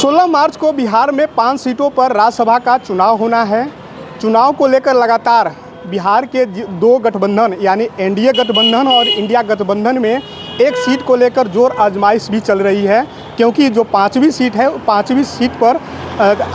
16 मार्च को बिहार में 5 सीटों पर राज्यसभा का चुनाव होना है। चुनाव को लेकर लगातार बिहार के दो गठबंधन यानी एनडीए गठबंधन और इंडिया गठबंधन में एक सीट को लेकर जोर आजमाइश भी चल रही है, क्योंकि जो 5वीं सीट है 5वीं सीट पर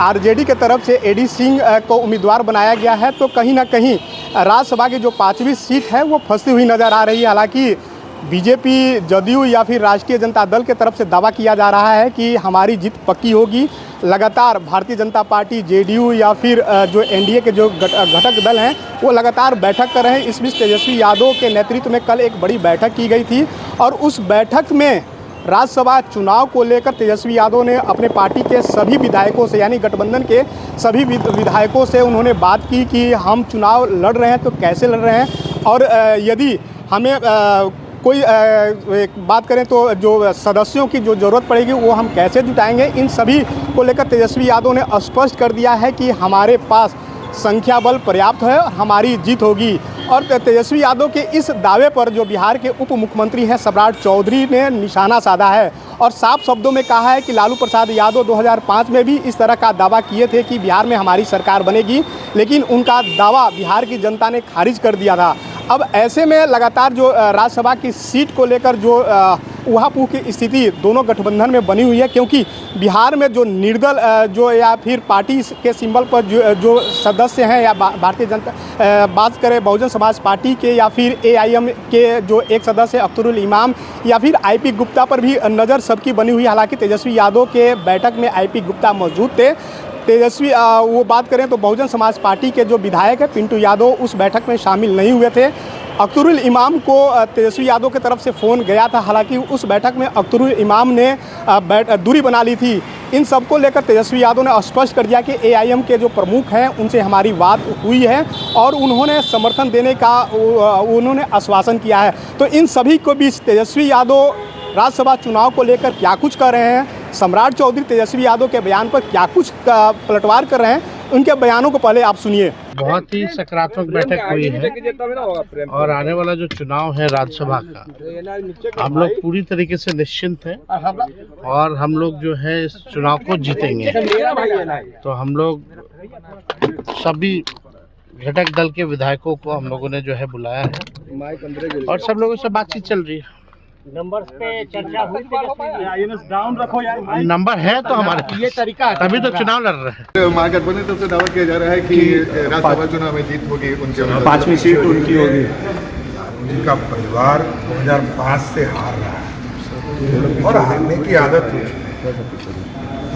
आरजेडी के तरफ से एडी सिंह को उम्मीदवार बनाया गया है। तो कहीं ना कहीं राज्यसभा की जो 5वीं सीट है वो फंसी हुई नज़र आ रही है। हालांकि बीजेपी, जदयू या फिर राष्ट्रीय जनता दल के तरफ से दावा किया जा रहा है कि हमारी जीत पक्की होगी। लगातार भारतीय जनता पार्टी, जेडीयू या फिर जो एनडीए के जो घटक दल हैं वो लगातार बैठक कर रहे हैं। इस बीच तेजस्वी यादव के नेतृत्व में कल एक बड़ी बैठक की गई थी और उस बैठक में राज्यसभा चुनाव को लेकर तेजस्वी यादव ने अपने पार्टी के सभी विधायकों से यानी गठबंधन के सभी विधायकों से उन्होंने बात की कि हम चुनाव लड़ रहे हैं तो कैसे लड़ रहे हैं, और यदि हमें कोई एक बात करें तो जो सदस्यों की जो ज़रूरत पड़ेगी वो हम कैसे जुटाएंगे। इन सभी को लेकर तेजस्वी यादव ने स्पष्ट कर दिया है कि हमारे पास संख्या बल पर्याप्त है और हमारी जीत होगी। और तेजस्वी यादव के इस दावे पर जो बिहार के उप मुख्यमंत्री हैं सम्राट चौधरी ने निशाना साधा है और साफ शब्दों में कहा है कि लालू प्रसाद यादव 2005 में भी इस तरह का दावा किए थे कि बिहार में हमारी सरकार बनेगी, लेकिन उनका दावा बिहार की जनता ने खारिज कर दिया था। अब ऐसे में लगातार जो राज्यसभा की सीट को लेकर जो उहापोह की स्थिति दोनों गठबंधन में बनी हुई है, क्योंकि बिहार में जो निर्दल जो या फिर पार्टी के सिंबल पर जो सदस्य हैं या भारतीय जनता बात करें बहुजन समाज पार्टी के या फिर एआईएम के जो एक सदस्य अख्तरुल इमाम या फिर आईपी गुप्ता पर भी नज़र सबकी बनी हुई है। हालांकि तेजस्वी यादव के बैठक में आईपी गुप्ता मौजूद थे। तेजस्वी वो बात करें तो बहुजन समाज पार्टी के जो विधायक है पिंटू यादव उस बैठक में शामिल नहीं हुए थे। अख्तरुल इमाम को तेजस्वी यादव की तरफ से फ़ोन गया था, हालांकि उस बैठक में अख्तरुल इमाम ने दूरी बना ली थी। इन सब को लेकर तेजस्वी यादव ने स्पष्ट कर दिया कि एआईएम के जो प्रमुख हैं उनसे हमारी बात हुई है और उन्होंने समर्थन देने का उन्होंने आश्वासन किया है। तो इन सभी को बीच तेजस्वी यादव राज्यसभा चुनाव को लेकर क्या कुछ कर रहे हैं, सम्राट चौधरी तेजस्वी यादव के बयान पर क्या कुछ पलटवार कर रहे हैं, उनके बयानों को पहले आप सुनिए। बहुत ही सकारात्मक बैठक हुई है और आने वाला जो चुनाव है राज्यसभा का हम लोग पूरी तरीके से निश्चिंत हैं और हम लोग जो है इस चुनाव को जीतेंगे। तो हम लोग सभी घटक दल के विधायकों को हम लोगों ने जो है बुलाया है और सब लोगों से बातचीत चल रही है। नंबर पे चर्चा हुई, डाउन रखो यार, नंबर है तो हमारे ये तरीका है, तभी तो चुनाव लड़ रहे हैं। महागठबंधन की तरफ से दावा किया जा रहा है कि राज्यसभा चुनाव में जीत होगी, उनके 5वीं सीट उनकी होगी। उनका परिवार 2005 से हार रहा है और हारने की आदत है।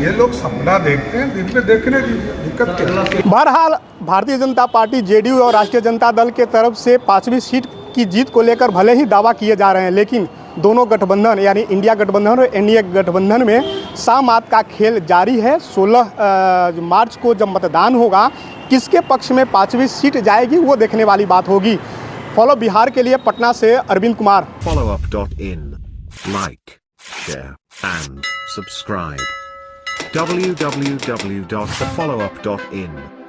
ये लोग सपना देखते हैं, दिन में देखने की दिक्कत क्या है। बहरहाल भारतीय जनता पार्टी, जेडीयू और राष्ट्रीय जनता दल के तरफ से 5वीं सीट की जीत को लेकर भले ही दावा किए जा रहे हैं, लेकिन दोनों गठबंधन यानी इंडिया गठबंधन और एनडीए गठबंधन में सामात का खेल जारी है। 16 मार्च को जब मतदान होगा, किसके पक्ष में 5वीं सीट जाएगी वो देखने वाली बात होगी। फॉलो बिहार के लिए पटना से Arvind Kumar. followup.in, like, share and subscribe. www.thefollowup.in